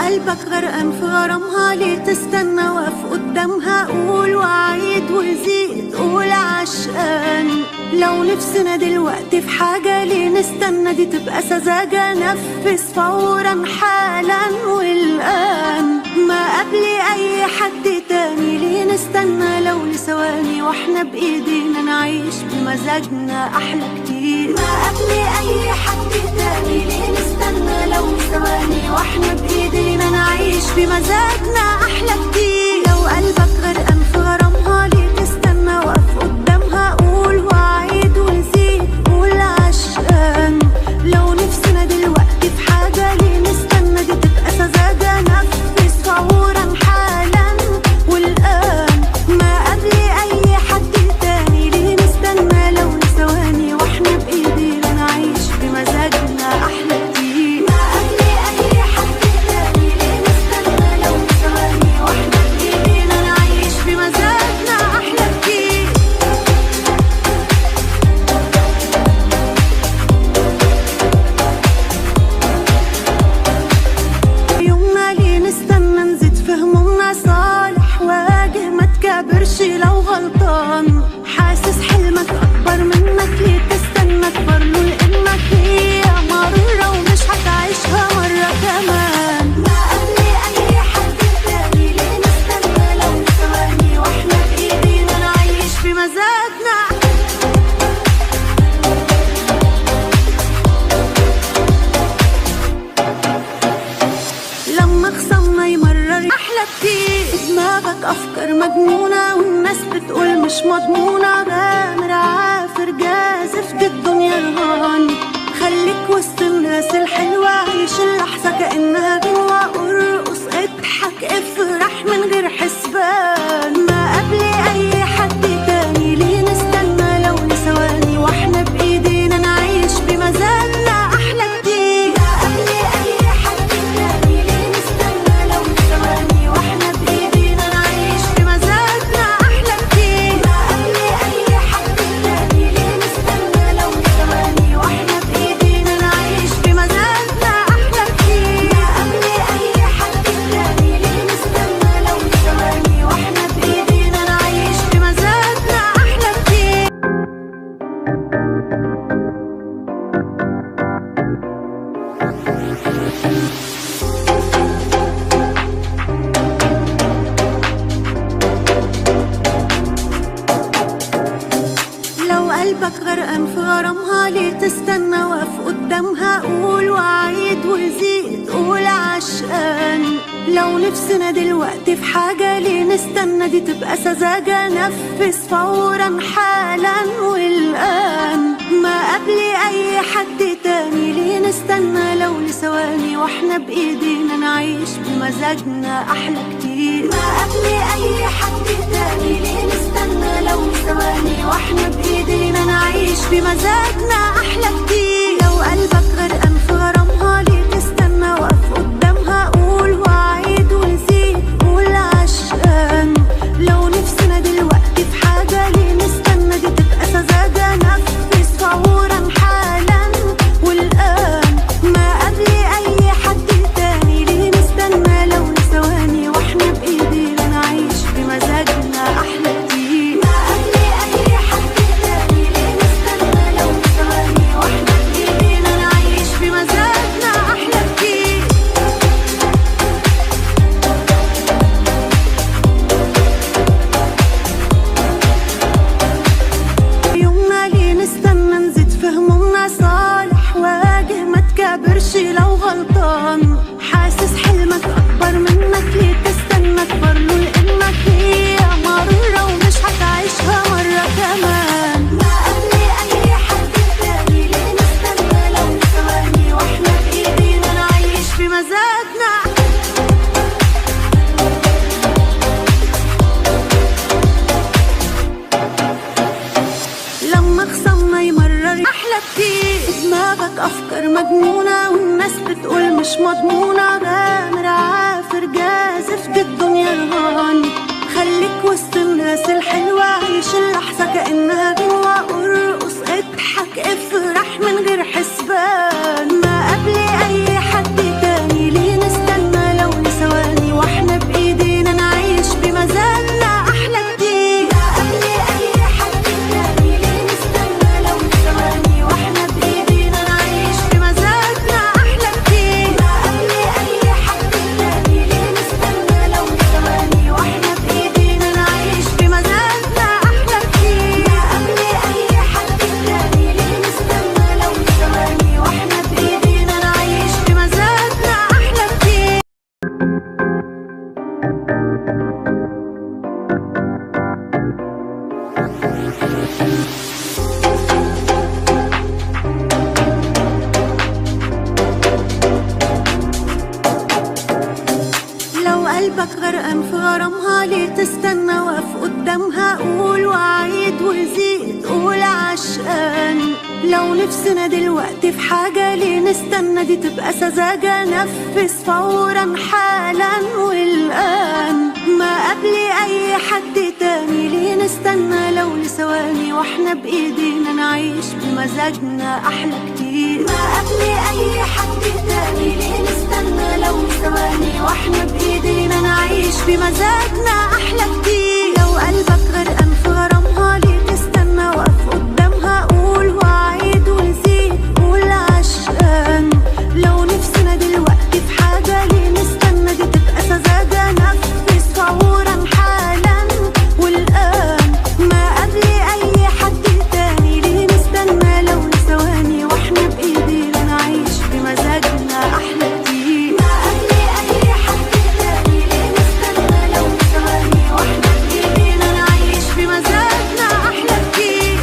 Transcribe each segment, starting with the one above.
قلبك غرقان في غرامها، ليه تستنى واقف قدامها؟ قول وعيد وزيد قول عشقان. لو نفسنا دلوقتي في حاجة ليه نستنى؟ دي تبقى سذاجة، نفذ فورا حالا والآن. ما قبل أي حد تاني ليه نستنى؟ لو لثواني واحنا بإيدينا نعيش بمزاجنا أحلى كتير. ما قبل أي حد تاني ليه نستنى؟ لو لثواني واحنا بإيدينا نعيش بمزاجنا أحلى كتير. لو قلبك غرقان في غرامها ليه تستنى واقف قدامها؟ قول وعيد وزيد قول عشقان. لو نفسنا دلوقتي في حاجة ليه نستنى؟ دي تبقى سذاجة، نفذ فورا حالا والآن. ما قبل أي حد تاني ليه نستنى؟ لو لثواني واحنا بإيدينا نعيش بمزاجنا أحلى كتير. ما قبل أي حد تاني ليه نستنى؟ لو لثواني واحنا بإيدينا نعيش بمزاجنا أحلى كتير. يومنا ليه نستنى؟ نزيد في همومنا، صالح واجه ما تكابرش لو غلطان. حاسس حلمك أكبر منك، ليه تستنى؟ اكبر له لأنك هي مرة ومش هتعيشها مرة كمان. ما قبل أي حد تاني ليه نستنى؟ لو ثواني واحنا بإيدينا نعيش بمزاجنا. لما خصمنا يمرر أحلى كتير. دماغك أفكار مجنونة والناس بتقول مش مضمونة. غامر عافر جازف دي الدنيا رهان. خليك وسط الناس الحلوة، عيش اللحظة كأنها غنوة. ارقص اضحك افرح من غير حسبان. ما قبل أي حد تاني ليه نستنى؟ لو لثواني واحنا بإيدينا نعيش بمزاجنا أحلى كتير. ما قبل أي حد تاني ليه نستنى؟ لو لثواني واحنا بإيدينا نعيش بمزاجنا أحلى كتير. ما قبل أي حد تاني ليه نستنى؟ لو لثواني واحنا بإيدينا نعيش بمزاجنا أحلى كتير. ما قبل أي حد تاني ليه نستنى؟ لو لثواني واحنا بإيدينا نعيش بمزاجنا أحلى كتير. لو قلبك غرقان في غرامها ليه تستنى واقف قدامها؟ قول وعيد وزيد قول عشقان. لو نفسنا دلوقتي في حاجة ليه نستنى؟ دي تبقى سذاجة، نفذ فورا حالا والآن. ما قبل أي حد تاني ليه نستنى؟ لو لثواني واحنا بإيدينا نعيش بمزاجنا أحلى كتير. ما قبل أي حد تاني ليه نستنى؟ لو لثواني واحنا بإيدينا نعيش بمزاجنا أحلى كتير. لو قلبك غرقان في غرامها ليه تستنى واقف قدامها؟ قول وعيد وزيد قول عشقان. لو نفسنا دلوقتي في حاجة ليه نستنى؟ دي تبقى سذاجة، نفذ فورا حالا والآن. ما قبل أي حد تاني ليه نستنى؟ لو لثواني واحنا بإيدينا نعيش بمزاجنا أحلى كتير. ما قبل أي حد تاني ليه نستنى؟ لو لثواني واحنا بإيدينا نعيش بمزاجنا أحلى كتير. يومنا ليه نستنى؟ نزيد في همومنا، صالح واجه ما تكابرش لو غلطان. حاسس حلمك أكبر منك، ليه تستنى؟ اكبر له لأنك هي مرة ومش هتعيشها مرة كمان. ما قبل أي حد تاني ليه نستنى؟ لو ثواني واحنا بإيدينا نعيش بمزاجنا. لما خصمنا يمرر أحلى كتير. دماغك أفكار مجنونة والناس بتقول مش مضمونة. غامر عافر جازف دي الدنيا رهان. خليك وسط الناس الحلوة، لو قلبك غرقان في غرامها ليه تستنى؟ واقف قدامها قول وعيد وزيد قول عشقان. لو نفسنا دلوقتي في حاجة ليه نستنى؟ دي تبقى سذاجة، نفذ فورا حالا والآن. ما قبل أي حد تاني ليه نستنى؟ لو لثواني واحنا بإيدينا نعيش بمزاجنا أحلى كتير. ما قبل أي حد تاني ليه نستنى؟ لو لثواني واحنا بإيدينا نعيش بمزاجنا أحلى كتير. لو قلبك غرقان في غرامها ليه تستنى؟ واقف قدامها قول وعيد وزيد قول عشقان. لو نفسنا دلوقتي في حاجة ليه نستنى؟ دي تبقى سذاجة، نفذ فورا حالا والآن. ما قبل أي حد تاني ليه نستنى؟ لو لثواني واحنا بإيدينا نعيش بمزاجنا أحلى كتير. ما قبل أي حد تاني ليه نستنى؟ لو لثواني واحنا بإيدينا نعيش بمزاجنا أحلى كتير.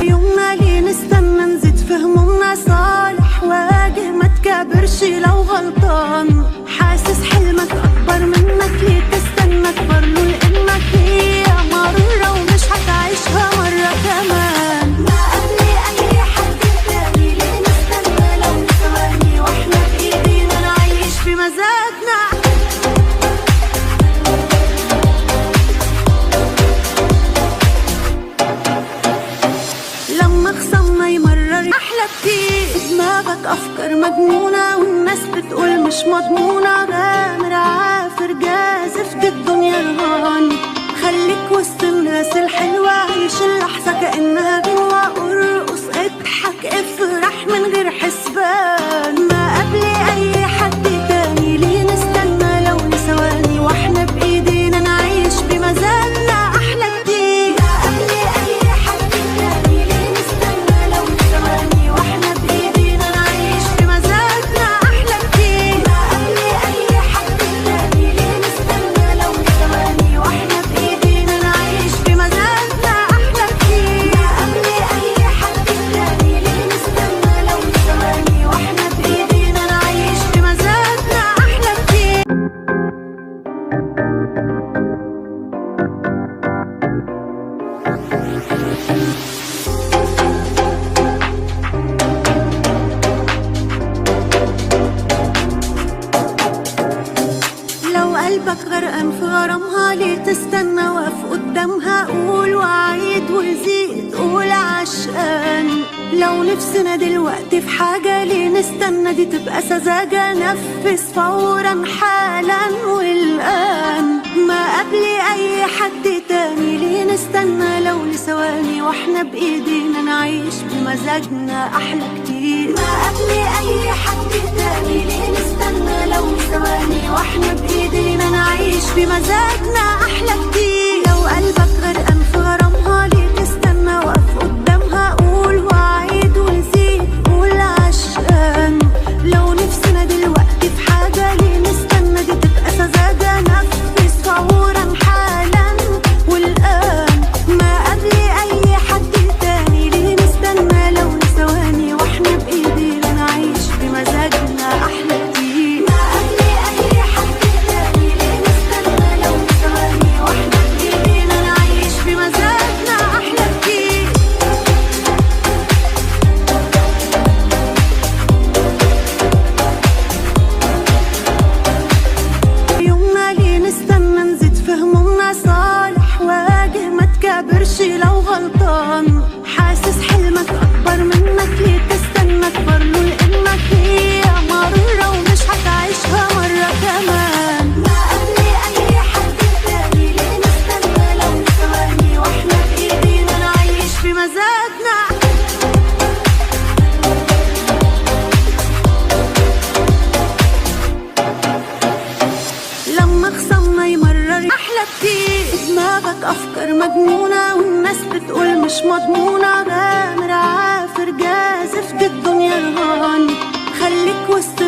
يومنا ليه نستنى؟ نزيد في همومنا صالح، واجه ما تكابرش لو غلطان. حاسس حلمك أكبر منك ليه تستنى؟ اكبر له لأنك هي مرة ومش هتعيشها مرة كمان. ما قبل أي حد تاني ليه نستنى؟ لو ثواني واحنا بإيدينا نعيش بمزاجنا. لما خصمنا يمرر أحلى كتير. دماغك أفكار مجنونة والناس بتقول مش مضمونة. غامر عافر جازف دي الدنيا رهان. خليك وسط الناس الحلوة، عيش اللحظة كأنها غنوة. ارقص اضحك افرح من غير حسبان. ما قبل أي حد تاني ليه نستنى؟ لو لثواني واحنا بإيدينا نعيش بمزاجنا أحلى كتير. ما قبل أي حد تاني ليه نستنى؟ لو لثواني واحنا بإيدينا نعيش بمزاجنا أحلى كتير. ما قبل أي حد تاني ليه نستنى؟ لو لثواني واحنا بإيدينا نعيش بمزاجنا أحلى كتير. ما قبل أي حد تاني ليه نستنى؟ لو لثواني واحنا بإيدينا نعيش بمزاجنا أحلى كتير. لو قلبك غرقان في غرامها ليه تستنى؟ واقف قدامها قول وعيد وزيد قول عشقان. لو نفسنا دلوقتي في حاجة ليه نستنى؟ دي تبقى سذاجة، نفذ فورا حالا والآن. ما قبل أي حد تاني ليه نستنى؟ لو لثواني واحنا بإيدينا نعيش بمزاجنا أحلى كتير. ما قبل أي حد تاني ليه نستنى؟ لو لثواني واحنا بإيدينا نعيش بمزاجنا أحلى كتير. لو قلبك غرقان في غرامها ليه تستنى؟ واقف قدامها قول وعيد وزيد قول عشقان. لو نفسنا دلوقتي في حاجة ليه نستنى؟ دي تبقى سذاجة، نفذ فورا حالا والآن. ما قبل أي حد تاني ليه نستنى؟ لو لثواني واحنا بإيدينا نعيش بمزاجنا أحلى كتير. ما قبل أي حد تاني ليه نستنى؟ لو لثواني واحنا بإيدينا نعيش بمزاجنا أحلى كتير. يومنا ليه نستنى؟ نزيد في همومنا صالح، واجه ما تكابرش لو غلطان. حاسس حلمك أكبر منك ليه تستنى؟ اكبر له لأنك هي مرة ومش هتعيشها مرة كمان. ما قبل أي حد تاني ليه نستنى؟ لو ثواني واحنا بإيدينا نعيش بمزاجنا. لما خصمنا يمرر أحلى كتير. دماغك أفكار مجنونة والناس بتقول مش مضمونة. غامر عافر جازف دي الدنيا رهان. خليك وسط